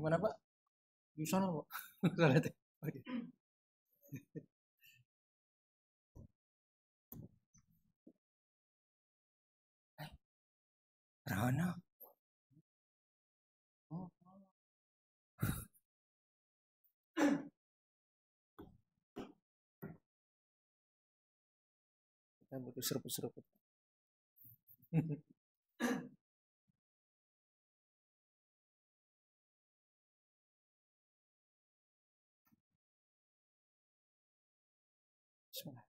Gimana Pak? Di sana Pak. Salah teh. Oke. Rana. Oh, kita butuh seruput-seruput. Bismillah.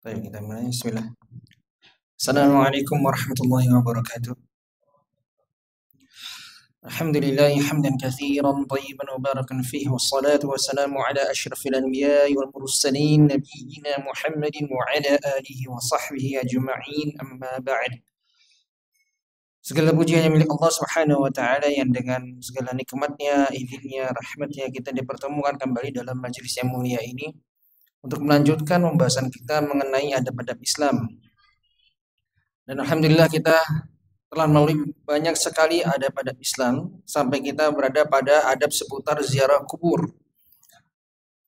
Baik, kita mulai. Bismillah. Assalamualaikum warahmatullahi wabarakatuh. Alhamdulillah hamdan katsiran tayyiban mubarakan fihi wassalatu wassalamu ala asyrafil anbiya'i wal mursalin nabiyyina Muhammadin wa ala alihi wa sahbihi ajma'in, amma ba'd. Segala puji hanya milik Allah Subhanahu wa taala yang dengan segala nikmatnya, izinnya, rahmatnya kita dipertemukan kembali dalam majelis yang mulia ini untuk melanjutkan pembahasan kita mengenai adab-adab Islam. Dan alhamdulillah kita telah melalui banyak sekali adab-adab Islam sampai kita berada pada adab seputar ziarah kubur,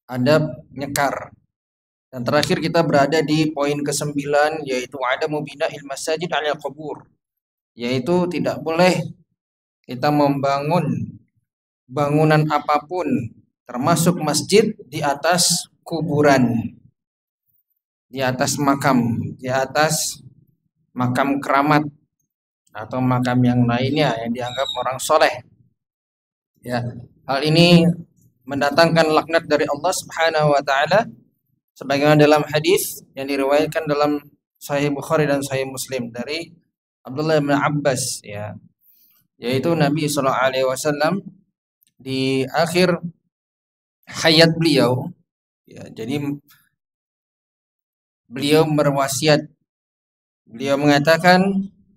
adab nyekar. Dan terakhir kita berada di poin ke-9, yaitu adamu bina'il masajid 'ala qubur, yaitu tidak boleh kita membangun bangunan apapun termasuk masjid di atas kuburan, di atas makam, di atas makam keramat atau makam yang lainnya yang dianggap orang soleh. Ya, hal ini mendatangkan laknat dari Allah Subhanahu wa taala sebagaimana dalam hadis yang diriwayatkan dalam Sahih Bukhari dan Sahih Muslim dari Abdullah bin Abbas, ya, yaitu Nabi sallallahu alaihi wasallam di akhir hayat beliau, ya, jadi beliau berwasiat, beliau mengatakan,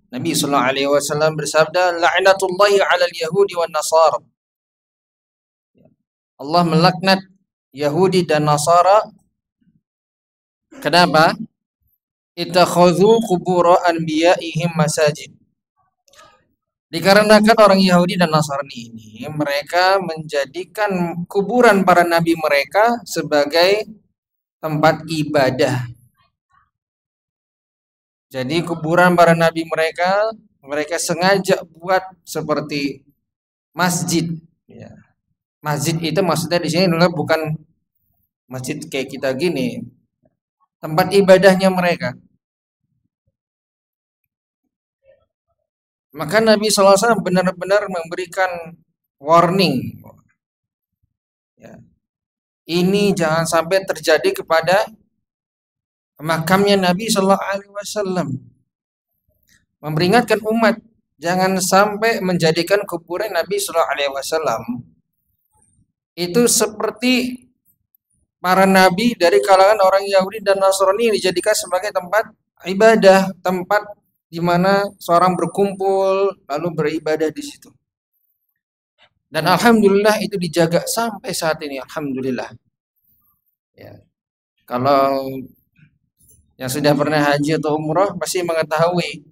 Nabi sallallahu alaihi wasallam bersabda, la'natullahi 'alal yahudi wan nasara. Allah melaknat Yahudi dan Nasara. Kenapa? Ittakhadhu qubur anbiya'ihim masajid. Dikarenakan orang Yahudi dan Nasrani ini mereka menjadikan kuburan para nabi mereka sebagai tempat ibadah. Jadi kuburan para nabi mereka sengaja buat seperti masjid. Ya. Masjid itu maksudnya di sini adalah bukan masjid kayak kita gini, tempat ibadahnya mereka. Maka Nabi SAW benar-benar memberikan warning. Ya. Ini jangan sampai terjadi kepada makamnya Nabi Sallallahu Alaihi Wasallam. Memperingatkan umat Jangan sampai menjadikan kuburan Nabi Shallallahu Alaihi Wasallam itu seperti para nabi dari kalangan orang Yahudi dan Nasrani yang dijadikan sebagai tempat ibadah, tempat di mana seorang berkumpul lalu beribadah di situ. Dan alhamdulillah itu dijaga sampai saat ini, alhamdulillah. Ya. Kalau yang sudah pernah haji atau umroh pasti mengetahui,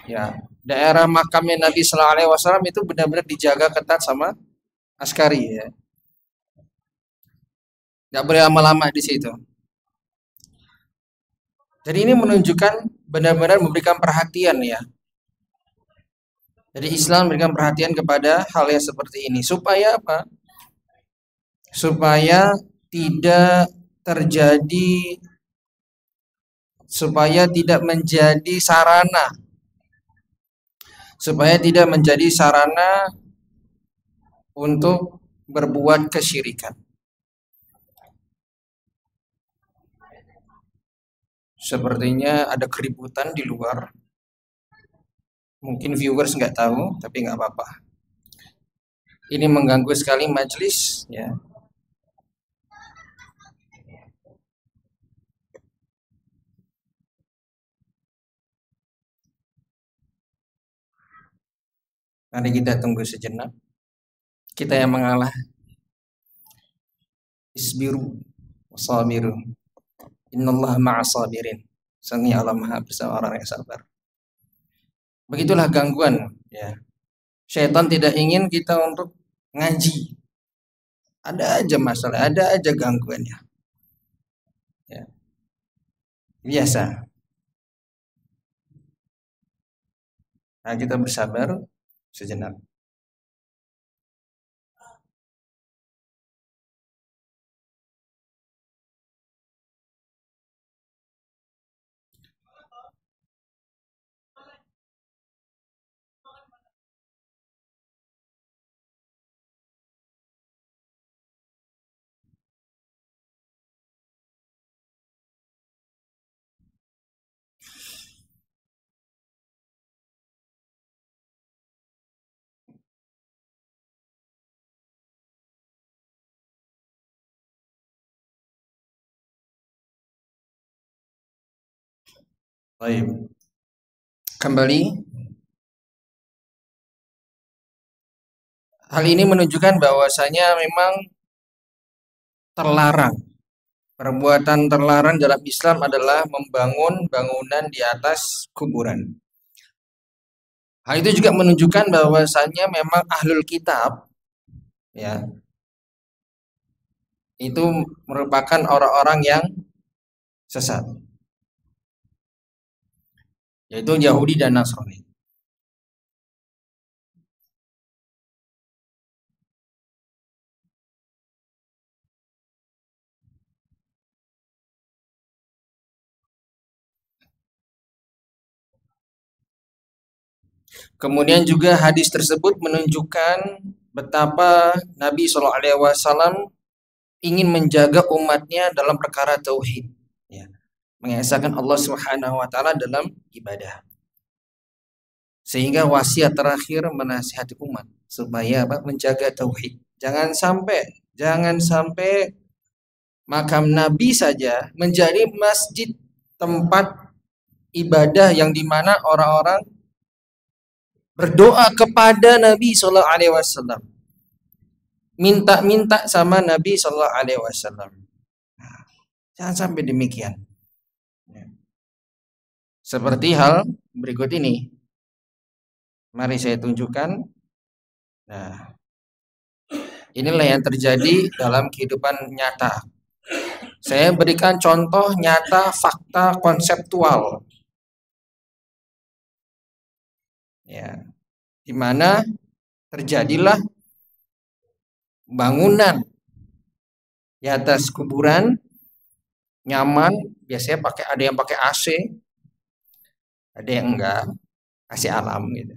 ya, daerah makamnya Nabi Sallallahu Alaihi Wasallam itu benar-benar dijaga ketat sama askari, ya. Nggak boleh lama-lama di situ. Jadi ini menunjukkan benar-benar memberikan perhatian, ya. Jadi Islam memberikan perhatian kepada hal yang seperti ini supaya apa? Supaya tidak terjadi, supaya tidak menjadi sarana, supaya tidak menjadi sarana untuk berbuat kesyirikan. Sepertinya ada keributan di luar. Mungkin viewers nggak tahu, tapi nggak apa-apa. Ini mengganggu sekali majelis, ya. Mari kita tunggu sejenak. Kita yang mengalah. Isbiru wasabiru. Innallaha ma'as sabirin. Sesungguhnya Allah Maha bersama orang yang sabar. Begitulah gangguan, ya. Syaitan tidak ingin kita untuk ngaji. Ada aja masalah, ada aja gangguannya. Ya. Biasa. Nah, kita bersabar sejenak. Baik. Kembali. Hal ini menunjukkan bahwasanya memang terlarang. Perbuatan terlarang dalam Islam adalah membangun bangunan di atas kuburan. Hal itu juga menunjukkan bahwasanya memang ahlul kitab, ya, itu merupakan orang-orang yang sesat, yaitu Yahudi dan Nasrani. Kemudian juga hadis tersebut menunjukkan betapa Nabi SAW ingin menjaga umatnya dalam perkara tauhid, ya, mengesahkan Allah Subhanahu Wa Taala dalam ibadah. Sehingga wasiat terakhir menasihati umat supaya apa? Menjaga tauhid. Jangan sampai makam Nabi saja menjadi masjid, tempat ibadah yang dimana orang-orang berdoa kepada Nabi Sallallahu Alaihi Wasallam, minta-minta sama Nabi Sallallahu Alaihi Wasallam. Jangan sampai demikian. Seperti hal berikut ini. Mari saya tunjukkan. Nah, inilah yang terjadi dalam kehidupan nyata. Saya berikan contoh nyata, fakta konseptual, ya, di mana terjadilah bangunan di atas kuburan, nyaman, biasanya ada yang pakai AC, ada yang enggak, AC alam gitu.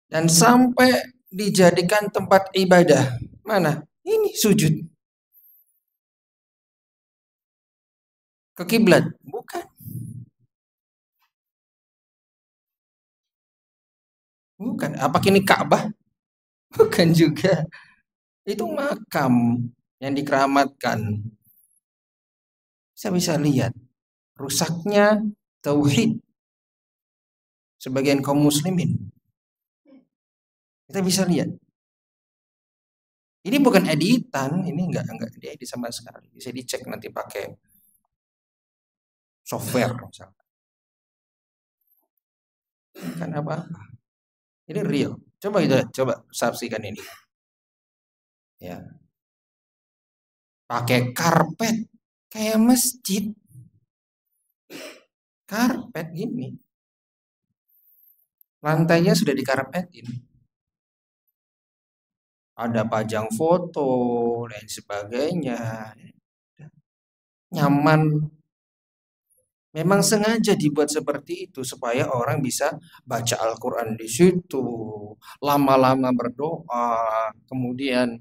Dan sampai dijadikan tempat ibadah. Mana? Ini sujud ke kiblat, bukan. Bukan. Apa ini Ka'bah? Bukan juga. Itu makam yang dikeramatkan. Saya bisa lihat rusaknya tauhid sebagian kaum muslimin. Kita bisa lihat. Ini bukan editan, ini enggak diedit sama sekali. Bisa dicek nanti pakai software misalnya. Kan apa-apa. Ini real. Coba saksikan ini. Ya. Pakai karpet kayak masjid. Karpet gini. Lantainya sudah dikarpetin. Ada pajang foto dan sebagainya. Nyaman. Memang sengaja dibuat seperti itu supaya orang bisa baca Al-Quran di situ, lama-lama berdoa, kemudian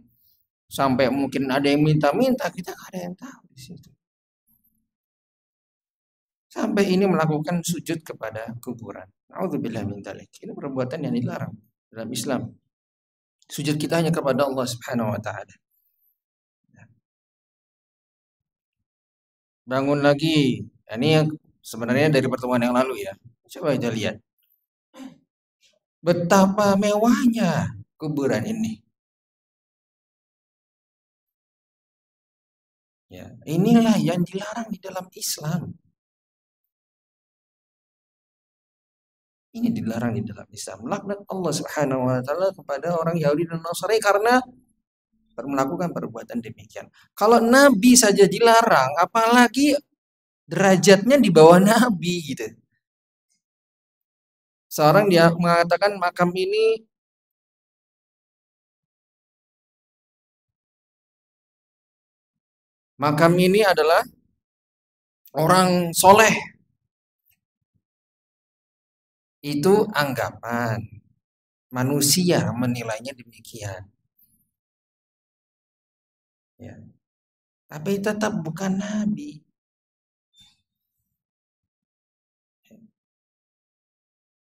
sampai mungkin ada yang minta-minta, kita nggak ada yang tahu di situ. Sampai ini melakukan sujud kepada kuburan. Nauzubillah min dzalik. Ini perbuatan yang dilarang dalam Islam. Sujud kita hanya kepada Allah Subhanahu wa taala. Bangun lagi. Ini yang sebenarnya dari pertemuan yang lalu ya. Coba kita lihat. Betapa mewahnya kuburan ini. Ya, inilah yang dilarang di dalam Islam. Ini dilarang di dalam Islam. Laknat Allah Subhanahu wa taala kepada orang Yahudi dan Nasrani karena melakukan perbuatan demikian. Kalau nabi saja dilarang, apalagi derajatnya di bawah nabi gitu. Seorang dia mengatakan makam ini adalah orang soleh. Itu anggapan manusia menilainya demikian. Ya. Tapi tetap bukan nabi.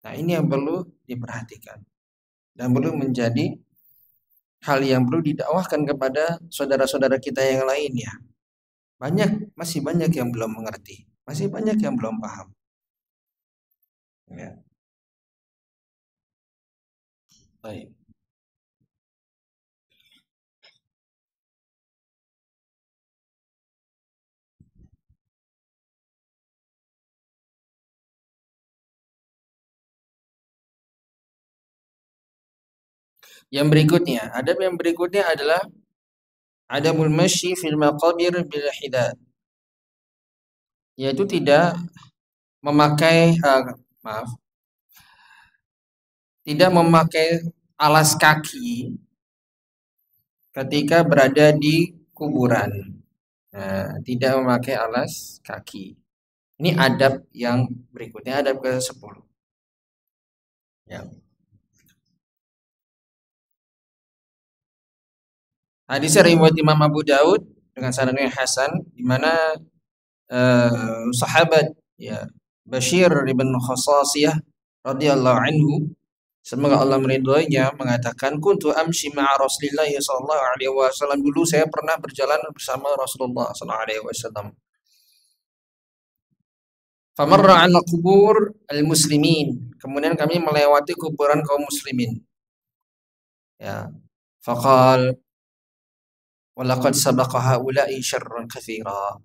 Nah, ini yang perlu diperhatikan dan perlu menjadi hal yang perlu didakwahkan kepada saudara-saudara kita yang lainnya. Masih banyak yang belum mengerti, masih banyak yang belum paham. Ya. Baik. Yang berikutnya adalah adamul masyi fil maqabir bil hidad. Yaitu tidak memakai tidak memakai alas kaki ketika berada di kuburan. Nah, tidak memakai alas kaki. Ini adab yang berikutnya, adab ke-10. Ya. Hadis riwayat Imam Abu Daud dengan sanad yang hasan di mana sahabat ya Bashir bin Khasasiyah radhiyallahu anhu semoga Allah meridhoinya mengatakan kuntu amshi ma'a Rasulillah sallallahu alaihi wasallam, dulu saya pernah berjalan bersama Rasulullah sallallahu alaihi wasallam. Famarra 'ala qubur al-muslimin, kemudian kami melewati kuburan kaum muslimin. Ya. Faqal walaqad sabaqa haula'i syarran katsira.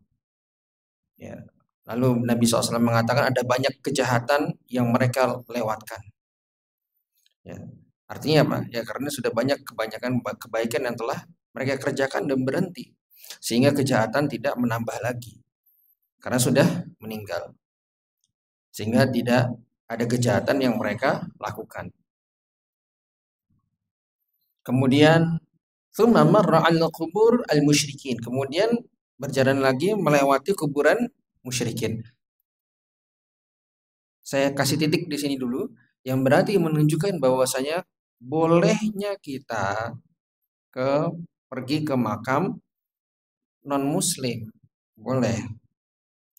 Ya. Lalu Nabi SAW mengatakan ada banyak kejahatan yang mereka lewatkan. Ya. Artinya apa? Ya karena sudah banyak kebanyakan kebaikan yang telah mereka kerjakan dan berhenti. Sehingga kejahatan tidak menambah lagi. Karena sudah meninggal. Sehingga tidak ada kejahatan yang mereka lakukan. Kemudian tsumma marra 'ala qubur al-musyrikin. Kemudian berjalan lagi melewati kuburan musyrikin. Saya kasih titik di sini dulu, yang berarti menunjukkan bahwasanya bolehnya kita pergi ke makam non muslim. Boleh.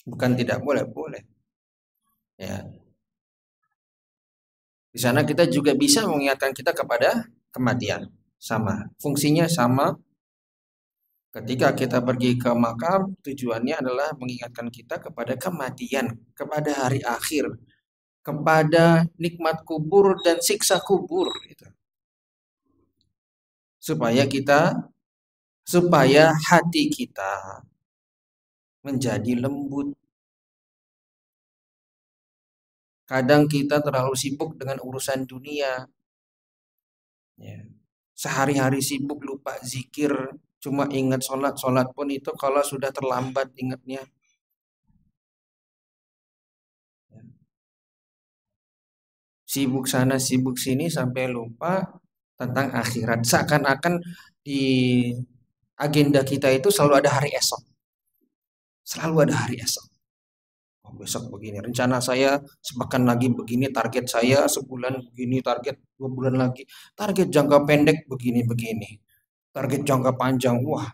Bukan tidak boleh, boleh. Ya. Di sana kita juga bisa mengingatkan kita kepada kematian. Sama, fungsinya sama. Ketika kita pergi ke makam, tujuannya adalah mengingatkan kita kepada kematian, kepada hari akhir, kepada nikmat kubur dan siksa kubur, gitu. Supaya hati kita menjadi lembut. Kadang kita terlalu sibuk dengan urusan dunia, ya. Sehari-hari sibuk lupa zikir, cuma ingat sholat, sholat pun itu kalau sudah terlambat ingatnya. Sibuk sana, sibuk sini sampai lupa tentang akhirat. Seakan-akan di agenda kita itu selalu ada hari esok. Selalu ada hari esok. Oh, besok begini, rencana saya sepekan lagi begini, target saya sebulan begini, target 2 bulan lagi, target jangka pendek begini-begini, target jangka panjang, wah.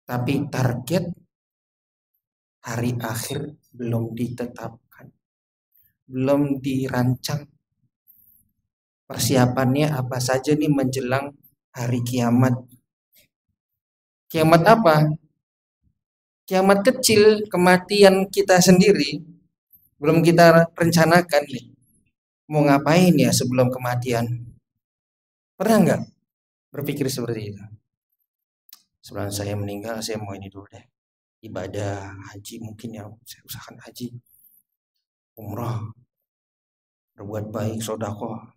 Tapi target hari akhir belum ditetapkan, belum dirancang. Persiapannya apa saja nih menjelang hari kiamat. Kiamat apa? Kiamat kecil, kematian kita sendiri belum kita rencanakan nih. Mau ngapain ya sebelum kematian? Pernah nggak berpikir seperti itu? Sebelum saya meninggal, saya mau ini dulu deh. Ibadah haji mungkin ya, saya usahakan haji, umrah, berbuat baik, sedekah.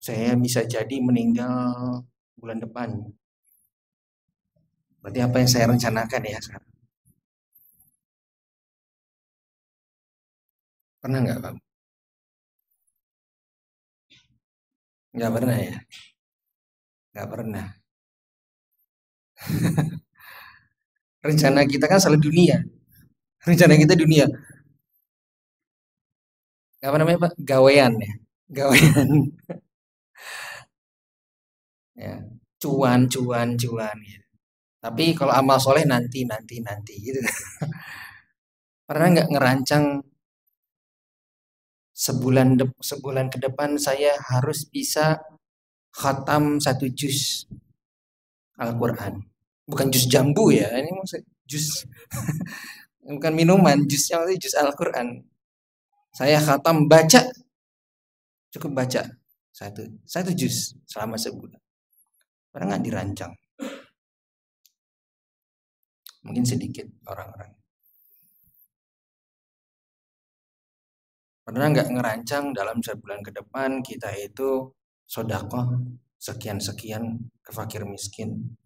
Saya bisa jadi meninggal bulan depan. Berarti apa yang saya rencanakan ya sekarang? Pernah nggak, Pak? Nggak pernah ya? Nggak pernah. Rencana kita kan selalu dunia. Rencana kita dunia. Apa namanya, Pak? Gawean ya. Gawean. Ya. Cuan, cuan, cuan. Ya. Tapi kalau amal soleh nanti, nanti gitu. Pernah nggak ngerancang sebulan ke depan saya harus bisa khatam 1 juz Al-Quran. Bukan juz jambu ya, ini maksud juz. Bukan minuman, juznya maksudnya juz Al-Quran. Saya khatam baca, cukup baca satu juz selama sebulan. Pernah nggak dirancang? Mungkin sedikit orang-orang. Pernah nggak ngerancang dalam sebulan ke depan kita itu sodakoh sekian-sekian ke fakir miskin?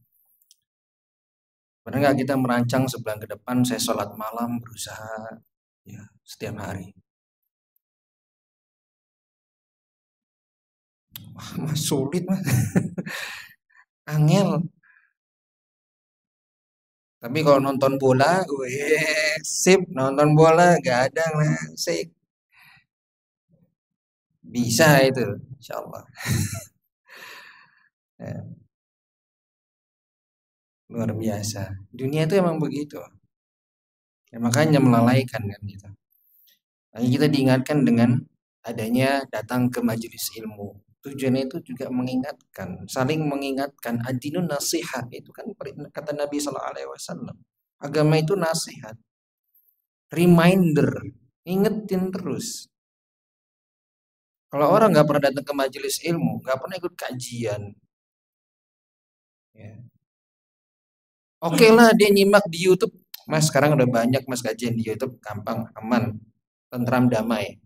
Pernah nggak kita merancang sebulan ke depan saya sholat malam berusaha ya setiap hari? Wah, mas sulit mas. Angel. Tapi kalau nonton bola, weh, sip nonton bola gak ada sip. Bisa itu, insya Allah. Ya, luar biasa. Dunia itu emang begitu. Ya, makanya melalaikan kan gitu. Makanya kita diingatkan dengan adanya datang ke majelis ilmu. Tujuannya itu juga mengingatkan, saling mengingatkan. Ad-dinun nasihat itu kan kata Nabi Sallallahu Alaihi Wasallam. Agama itu nasihat, reminder, ingetin terus. Kalau orang nggak pernah datang ke majelis ilmu, nggak pernah ikut kajian, ya. Oke lah dia nyimak di YouTube, mas sekarang udah banyak mas kajian di YouTube, gampang, aman, tentram, damai.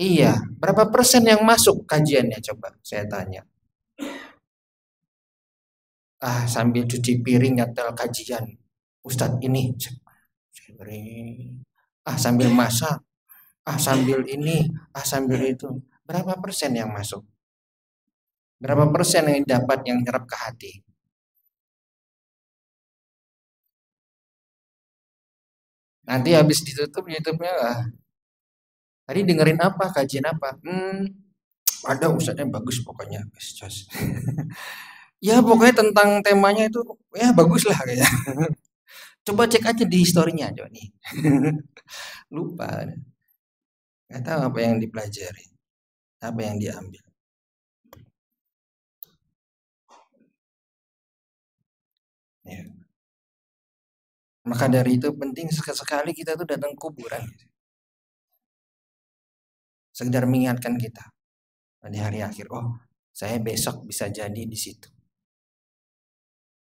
Iya, berapa persen yang masuk kajiannya coba saya tanya. Ah, sambil cuci piring nyetel kajian. Ustadz ini, ah sambil masak, ah sambil ini, ah sambil itu. Berapa persen yang masuk? Berapa persen yang dapat yang nyerap ke hati? Nanti habis ditutup YouTube-nya lah. Tadi dengerin apa? Kajian apa? Ada ustadznya bagus pokoknya. Ya pokoknya tentang temanya itu ya bagus lah kayaknya. Coba cek aja di historinya, coba nih. Lupa, nggak tahu apa yang dipelajari, apa yang diambil. Ya. Maka dari itu penting sekali kita tuh datang kuburan, sekedar mengingatkan kita di hari akhir. Oh, saya besok bisa jadi di situ.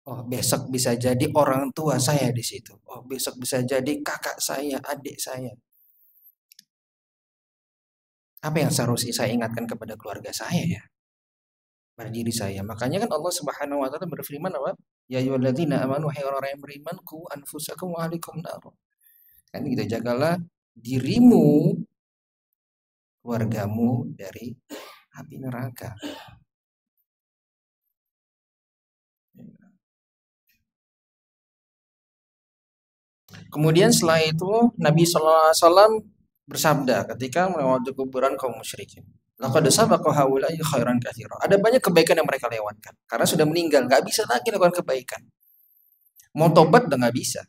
Oh, besok bisa jadi orang tua saya di situ. Oh, besok bisa jadi kakak saya, adik saya. Apa yang seharusnya saya ingatkan kepada keluarga saya ya? Pada diri saya. Makanya kan Allah Subhanahu wa taala berfirman apa? Ya ayyuhalladzina amanu hai orang-orang yang beriman qu anfusakum wa ahlikum nar. Kan gitu, jagalah dirimu, keluargamu dari api neraka. Kemudian setelah itu Nabi sallallahu alaihi wasallam bersabda ketika melewati kuburan kaum musyrikin. Laqad sabaqa haula'i khairan katsira. Ada banyak kebaikan yang mereka lewatkan karena sudah meninggal, nggak bisa lagi lakukan kebaikan. Mau tobat udah nggak bisa.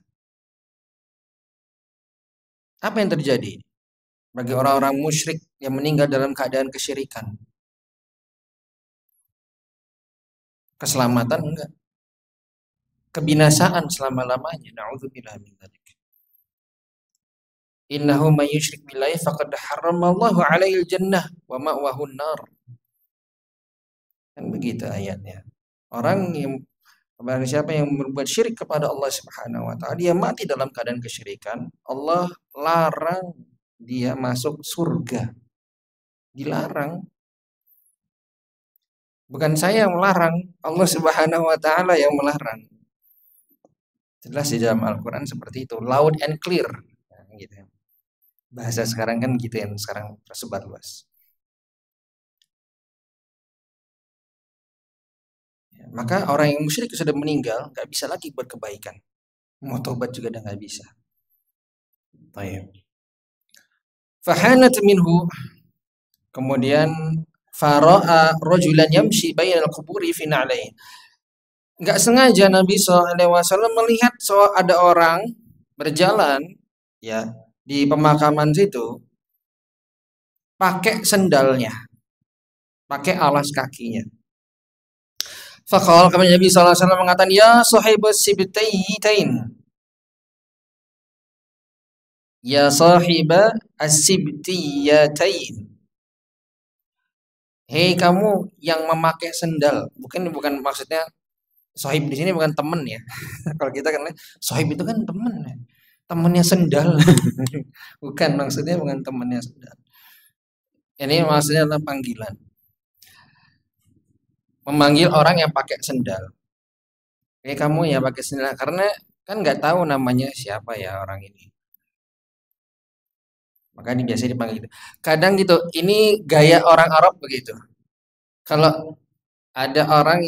Apa yang terjadi bagi orang-orang musyrik yang meninggal dalam keadaan kesyirikan? Keselamatan enggak, kebinasaan selama-lamanya. Nauzubillah min dzalik. Innahu may yusyrik billahi faqad harramallahu 'alaihi jannah wa ma'wahu nar. Kan begitu ayatnya. Orang yang barang siapa yang berbuat syirik kepada Allah Subhanahu wa taala, dia mati dalam keadaan kesyirikan, Allah larang dia masuk surga. Dilarang. Bukan saya yang melarang, Allah Subhanahu wa taala yang melarang. Jelas di dalam Al-Qur'an seperti itu, loud and clear. Nah, gitu. Bahasa sekarang kan gitu yang sekarang tersebar luas. Ya, maka orang yang musyrik sudah meninggal, nggak bisa lagi buat kebaikan. Mau tobat juga udah nggak bisa. Baik. Fahanat minhu, kemudian fara'a rajulan yamshi bainal quburi fi na'lain. Enggak sengaja Nabi SAW melihat ada orang berjalan ya di pemakaman situ pakai sendalnya, pakai alas kakinya. Faqala, kemudian Nabi SAW mengatakan, ya sahibas sibtaitain, ya sahiba as-sibtiyatain. Hei kamu yang memakai sendal, bukan maksudnya sahib di sini bukan temen ya. Kalau kita kan sahib itu kan temen ya. Temennya sendal. Bukan, maksudnya bukan temennya sendal. Ini maksudnya adalah panggilan. Memanggil orang yang pakai sendal. Hei kamu ya pakai sendal, karena kan nggak tahu namanya siapa ya orang ini. Maka ini biasanya dipanggil gitu. Kadang gitu, ini gaya orang Arab begitu. Kalau ada orang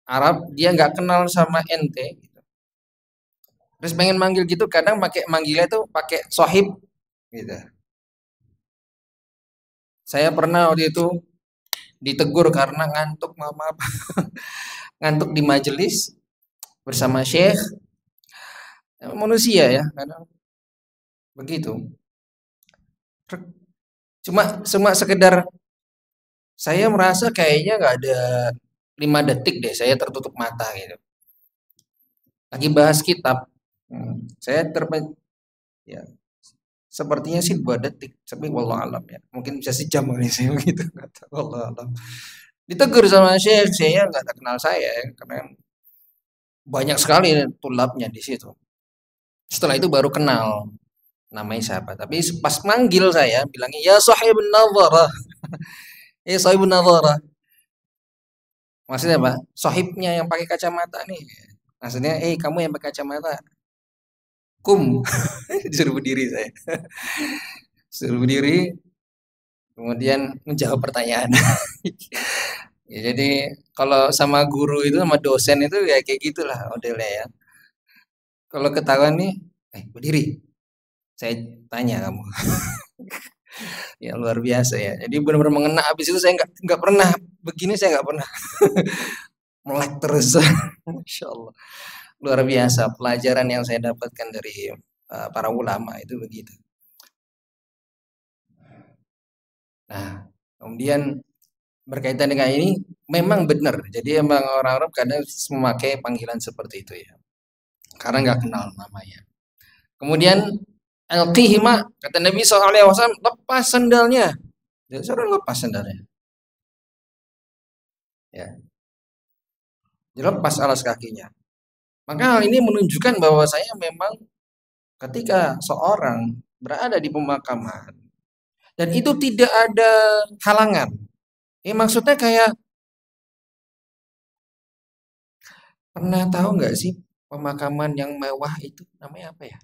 Arab, dia nggak kenal sama ente, gitu. Terus pengen manggil gitu, kadang pakai manggilnya tuh pakai sohib, gitu. Saya pernah waktu itu ditegur karena ngantuk, maaf, ngantuk di majelis bersama Syekh. Manusia ya, kadang begitu. Cuma sekedar saya merasa kayaknya nggak ada 5 detik deh saya tertutup mata gitu. Lagi bahas kitab, saya ya sepertinya sih 2 detik, tapi wallah alam ya. Mungkin bisa sejam kali saya begitu, nggak tahu, wallah alam. Ditegur sama Syekh, saya nggak kenal saya ya, karena banyak sekali tulabnya di situ. Setelah itu baru kenal namanya siapa. Tapi pas manggil saya bilangnya ya sahibun nadharah. Ya sahibun nadharah. Maksudnya apa? Sahibnya yang pakai kacamata nih. Maksudnya, kamu yang pakai kacamata. Kum. Disuruh berdiri saya. Suruh berdiri, kemudian menjawab pertanyaan. Ya, jadi kalau sama guru itu sama dosen itu ya kayak gitulah modelnya ya. Kalau ketahuan nih, berdiri. Saya tanya kamu. Ya luar biasa ya. Jadi benar-benar mengena. Habis itu saya nggak pernah begini, saya nggak pernah. melek terus. Masya Allah. Luar biasa pelajaran yang saya dapatkan dari para ulama itu begitu. Nah, kemudian berkaitan dengan ini memang benar. Jadi emang orang Arab kadang memakai panggilan seperti itu ya. Karena nggak kenal namanya. Kemudian alqihima kata Nabi SAW, lepas sandalnya. Dia suruh lepas sandalnya. Ya, dilepas alas kakinya. Maka hal ini menunjukkan bahwa saya memang ketika seorang berada di pemakaman dan itu tidak ada halangan. Maksudnya kayak pernah tahu nggak sih pemakaman yang mewah itu namanya apa ya?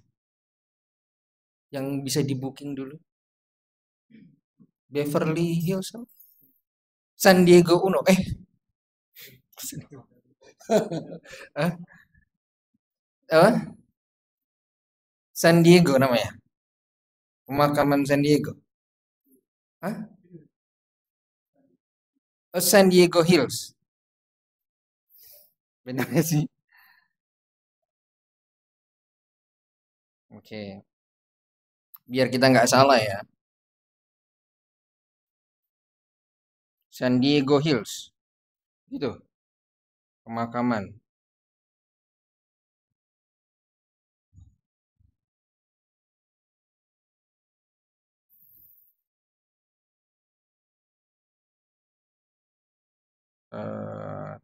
Yang bisa di booking dulu. Beverly Hills, San Diego Uno. Hah? Apa? San Diego namanya. Pemakaman San Diego. Hah? Oh, San Diego Hills. Benar nggak sih? Oke. Biar kita nggak salah ya. San Diego Hills. Itu pemakaman.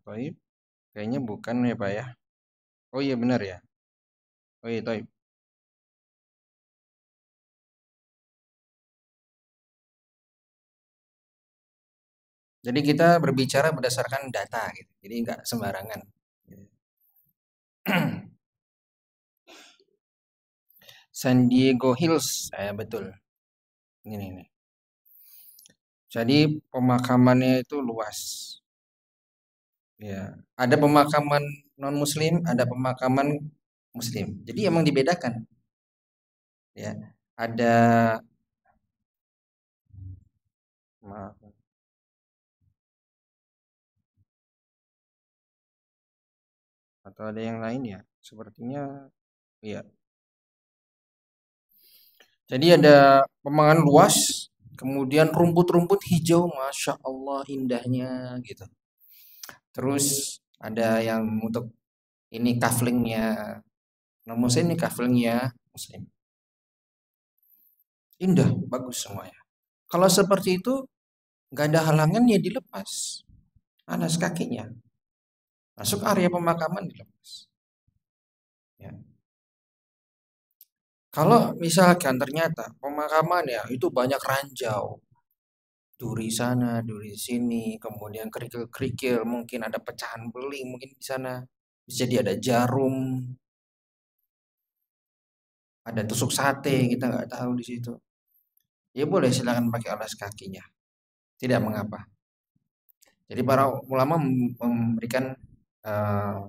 Taib. Kayaknya bukan ya Pak ya. Oh iya benar ya. Oh iya Taib. Jadi kita berbicara berdasarkan data gitu. Jadi nggak sembarangan. San Diego Hills, betul. Ini. Jadi pemakamannya itu luas. Ya, ada pemakaman non Muslim, ada pemakaman Muslim. Jadi emang dibedakan. Ya, ada maaf, atau ada yang lain ya? Sepertinya, ya. Jadi ada pemakaman luas, kemudian rumput-rumput hijau, masya Allah indahnya gitu. Terus ada yang untuk ini kaflingnya non Muslim, ini kaflingnya Muslim. Indah, bagus semuanya. Kalau seperti itu nggak ada halangan ya dilepas alas kakinya. Masuk area pemakaman dilepas. Ya. Kalau misalkan ternyata pemakaman ya itu banyak ranjau, duri sana, duri sini, kemudian kerikil-kerikil, mungkin ada pecahan beling, mungkin di sana bisa jadi ada jarum, ada tusuk sate, kita nggak tahu di situ. Ya boleh silakan pakai alas kakinya, tidak mengapa. Jadi para ulama memberikan eh,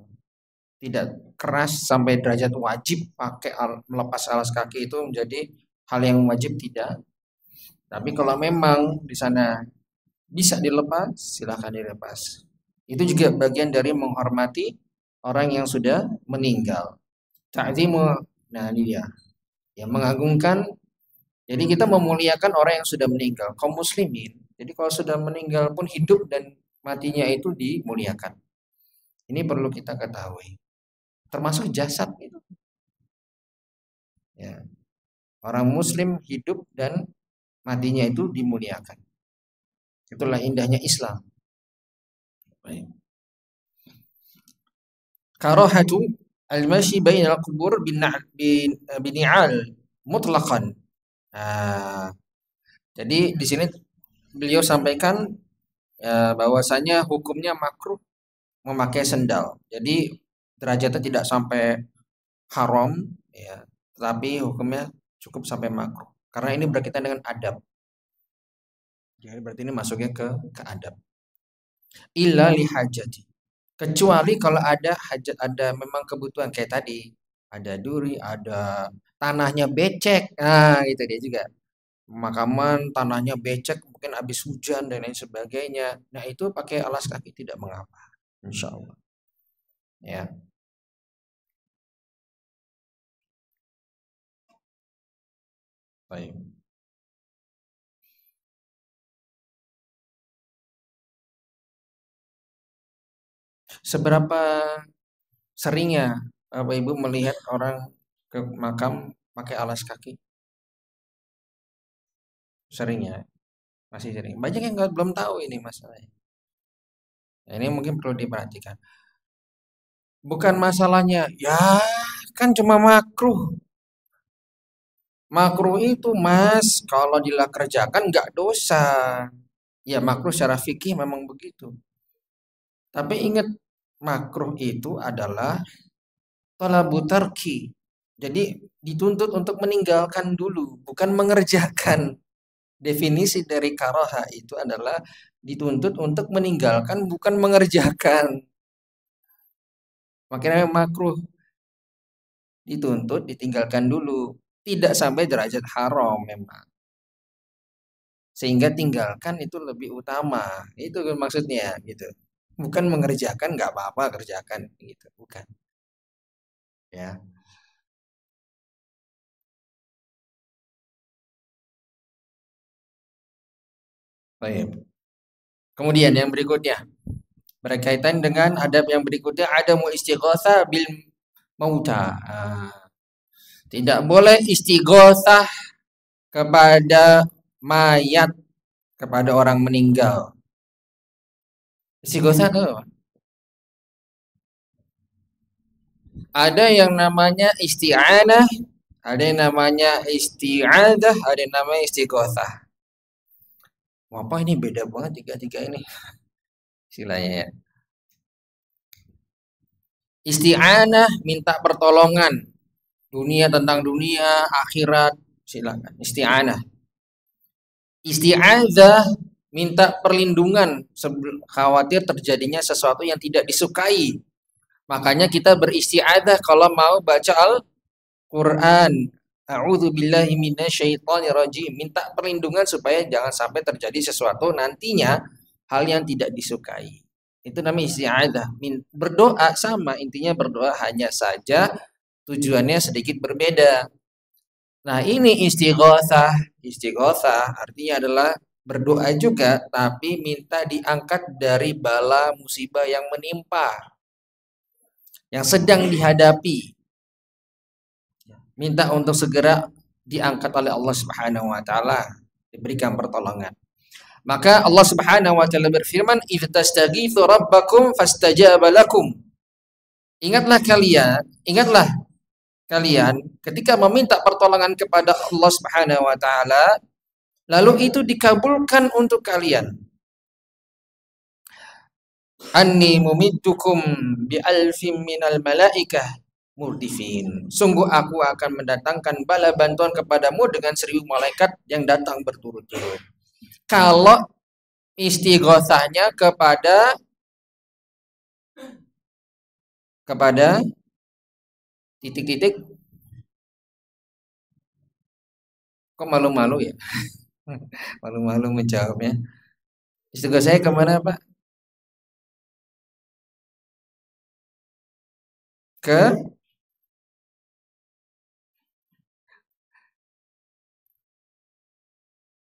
tidak keras sampai derajat wajib pakai melepas alas kaki itu menjadi hal yang wajib tidak. Tapi kalau memang di sana bisa dilepas, silakan dilepas. Itu juga bagian dari menghormati orang yang sudah meninggal. Ta'zimu, nah ini dia. Yang mengagungkan, jadi kita memuliakan orang yang sudah meninggal, kaum muslimin. Jadi kalau sudah meninggal pun hidup dan matinya itu dimuliakan. Ini perlu kita ketahui. Termasuk jasad itu. Ya. Orang muslim hidup dan matinya itu dimuliakan. Itulah indahnya Islam. Baik. Karahatu al-mashi bainal qubur bini'al mutlaqan. Nah, jadi di sini beliau sampaikan bahwasanya hukumnya makruh memakai sendal. Jadi derajatnya tidak sampai haram ya, tapi hukumnya cukup sampai makruh. Karena ini berkaitan dengan adab. Jadi berarti ini masuknya ke adab. Illa li hajati. Kecuali kalau ada hajat, ada memang kebutuhan kayak tadi, ada duri, ada tanahnya becek. Nah, itu dia juga. Pemakaman tanahnya becek, mungkin habis hujan dan lain sebagainya. Nah, itu pakai alas kaki tidak mengapa. Insya Allah. Ya. Baik. Seberapa seringnya Bapak Ibu melihat orang ke makam pakai alas kaki? Seringnya, masih sering. Banyak yang belum tahu ini masalahnya. Nah, ini mungkin perlu diperhatikan. Bukan masalahnya, ya kan cuma makruh. Makruh itu Mas, kalau dikerjakan nggak dosa. Ya makruh secara fikih memang begitu. Tapi ingat, makruh itu adalah talabu tarki. Jadi dituntut untuk meninggalkan dulu, bukan mengerjakan. Definisi dari karaha itu adalah dituntut untuk meninggalkan, bukan mengerjakan. Makanya makruh dituntut ditinggalkan dulu, tidak sampai derajat haram memang. Sehingga tinggalkan itu lebih utama. Itu maksudnya gitu. Bukan mengerjakan, nggak apa-apa kerjakan gitu, bukan. Ya. Baik. Kemudian yang berikutnya berkaitan dengan adab yang berikutnya, ada mu istighosa bil mauta. Tidak boleh istighosah kepada mayat, kepada orang meninggal. Istighosah itu apa? Ada yang namanya isti'anah, ada yang namanya isti'adah, ada yang namanya istighosah. Apa ini beda banget tiga-tiga ini istilahnya ya. Isti'anah minta pertolongan, dunia tentang dunia, akhirat, silakan. Isti'anah. Isti'adzah minta perlindungan khawatir terjadinya sesuatu yang tidak disukai. Makanya kita beristi'adzah kalau mau baca Al-Qur'an. A'udzu billahi minasyaitonir rajim. Minta perlindungan supaya jangan sampai terjadi sesuatu nantinya hal yang tidak disukai. Itu namanya isti'adzah. Berdoa sama, intinya berdoa, hanya saja tujuannya sedikit berbeda. Nah, ini istighotsah. Istighotsah artinya adalah berdoa juga, tapi minta diangkat dari bala musibah yang menimpa, yang sedang dihadapi. Minta untuk segera diangkat oleh Allah Subhanahu wa taala, diberikan pertolongan. Maka Allah Subhanahu wa taala berfirman, "Idz tastaghitsu rabbakum fastajaba lakum." Ingatlah kalian ketika meminta pertolongan kepada Allah Subhanahu wa taala, lalu itu dikabulkan untuk kalian. Anni mumiddukum bi alfin minal malaikah murdifin. Sungguh aku akan mendatangkan bala bantuan kepadamu dengan 1000 malaikat yang datang berturut-turut. Kalau istighosahnya kepada titik-titik, kok malu-malu ya? Malu-malu menjawabnya. Istighosahnya kemana Pak? Ke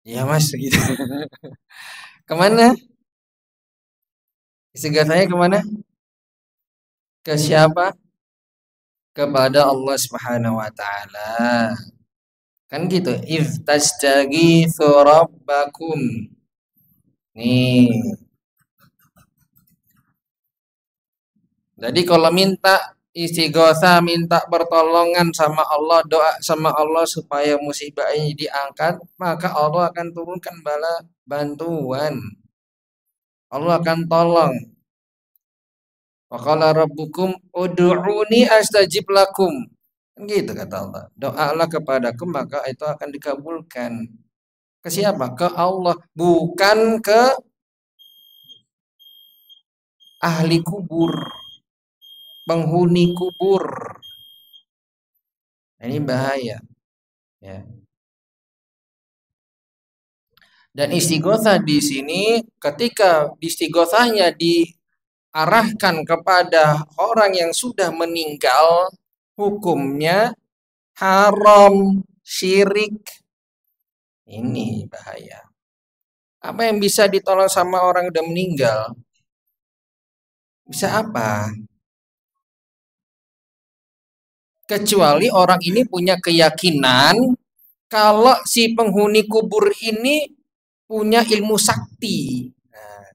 ya Mas gitu. Kemana? Istighosahnya kemana? Ke siapa? Kepada Allah Subhanahu wa taala. Kan gitu. If tastaghitsu rabbakum. Nih. Jadi kalau minta istighosa, minta pertolongan sama Allah, doa sama Allah supaya musibah ini diangkat, maka Allah akan turunkan bala bantuan. Allah akan tolong. Wa qala rabbukum ud'uni astajib lakum. Kan gitu kata Allah. Doalah kepadaku maka itu akan dikabulkan. Ke siapa? Ke Allah, bukan ke ahli kubur, penghuni kubur. Ini bahaya, ya. Dan istighosah di sini ketika istighosahnya arahkan kepada orang yang sudah meninggal, hukumnya haram, syirik. Ini bahaya. Apa yang bisa ditolong sama orang yang udah meninggal? Bisa apa? Kecuali orang ini punya keyakinan kalau si penghuni kubur ini punya ilmu sakti. Nah,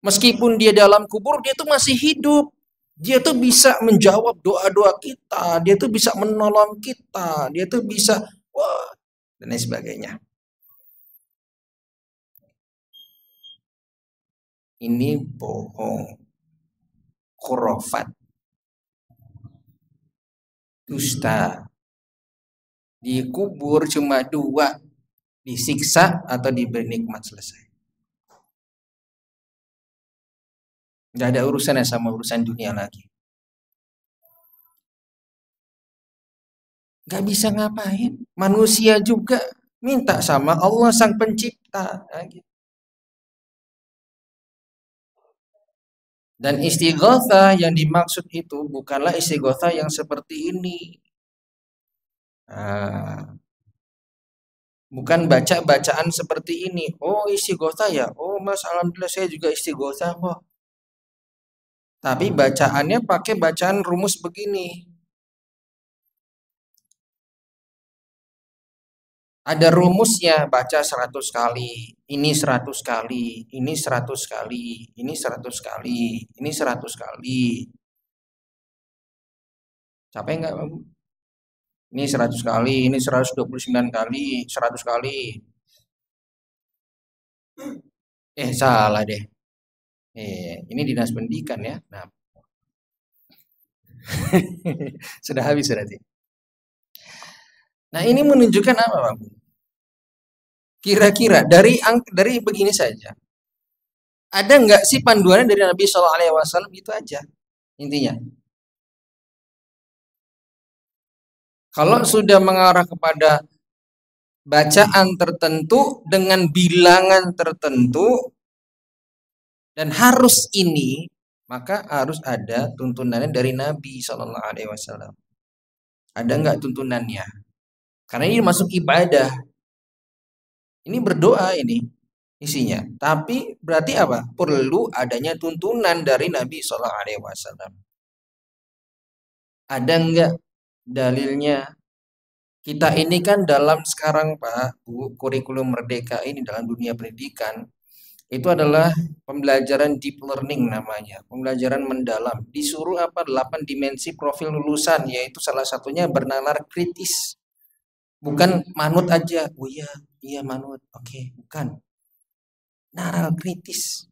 meskipun dia dalam kubur, dia tuh masih hidup. Dia tuh bisa menjawab doa-doa kita, dia tuh bisa menolong kita, dia tuh bisa, wah, dan lain sebagainya. Ini bohong, khurafat, dusta. Dikubur cuma dua, disiksa atau diberi nikmat, selesai. Nggak ada urusannya sama urusan dunia lagi. Nggak bisa ngapain. Manusia juga minta sama Allah sang pencipta. Nah, gitu. Dan istighotsah yang dimaksud itu bukanlah istighotsah yang seperti ini. Nah, bukan baca-bacaan seperti ini. Oh, istighotsah ya. Oh, Mas, alhamdulillah saya juga istighotsah kok. Tapi bacaannya pakai bacaan rumus begini. Ada rumusnya, baca 100 kali, ini 100 kali, ini 100 kali, ini 100 kali, ini 100 kali. Capek nggak, Bu? Ini 100 kali, ini 129 kali, 100 kali. Salah deh. Ini dinas pendidikan ya. Nah, sudah habis berarti. Nah, ini menunjukkan apa, Bang? Kira-kira dari begini saja. Ada nggak sih panduannya dari Nabi Shallallahu Alaihi Wasallam? Itu aja intinya. Kalau sudah mengarah kepada bacaan tertentu dengan bilangan tertentu dan harus ini, maka harus ada tuntunannya dari Nabi Shallallahu Alaihi Wasallam. Ada nggak tuntunannya? Karena ini masuk ibadah. Ini berdoa ini isinya. Tapi berarti apa? Perlu adanya tuntunan dari Nabi Shallallahu Alaihi Wasallam. Ada nggak dalilnya? Kita ini kan dalam sekarang, Pak, Bu, kurikulum merdeka ini dalam dunia pendidikan itu adalah pembelajaran deep learning namanya, pembelajaran mendalam. Disuruh apa? 8 dimensi profil lulusan, yaitu salah satunya bernalar kritis. Bukan manut aja. Oh iya, iya manut. Oke, bukan. Nalar kritis.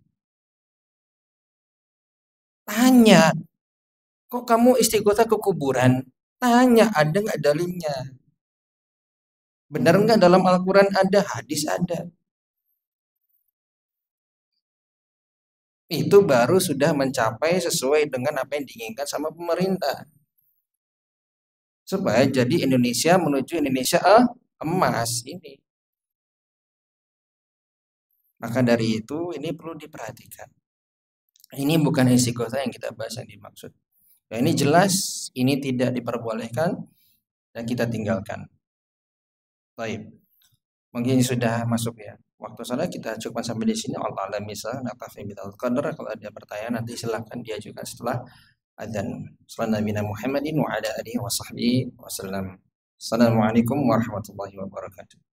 Tanya, kok kamu istighosah ke kuburan? Tanya, ada nggak dalilnya? Benar nggak dalam Al-Quran ada, hadis ada. Itu baru sudah mencapai sesuai dengan apa yang diinginkan sama pemerintah. Supaya jadi Indonesia menuju Indonesia emas ini. Maka dari itu ini perlu diperhatikan. Ini bukan istighosah yang kita bahas yang dimaksud. Ya, ini jelas ini tidak diperbolehkan dan kita tinggalkan. Baik. Mungkin sudah masuk ya. Waktu salah kita cukup sampai di sini. Allah alam misal naqafi bidal qadar. Kalau ada pertanyaan nanti silakan diajukan setelah adzan. Sallallahu Nabi Muhammadin wa ala alihi wa sahbihi wasallam. Assalamualaikum warahmatullahi wabarakatuh.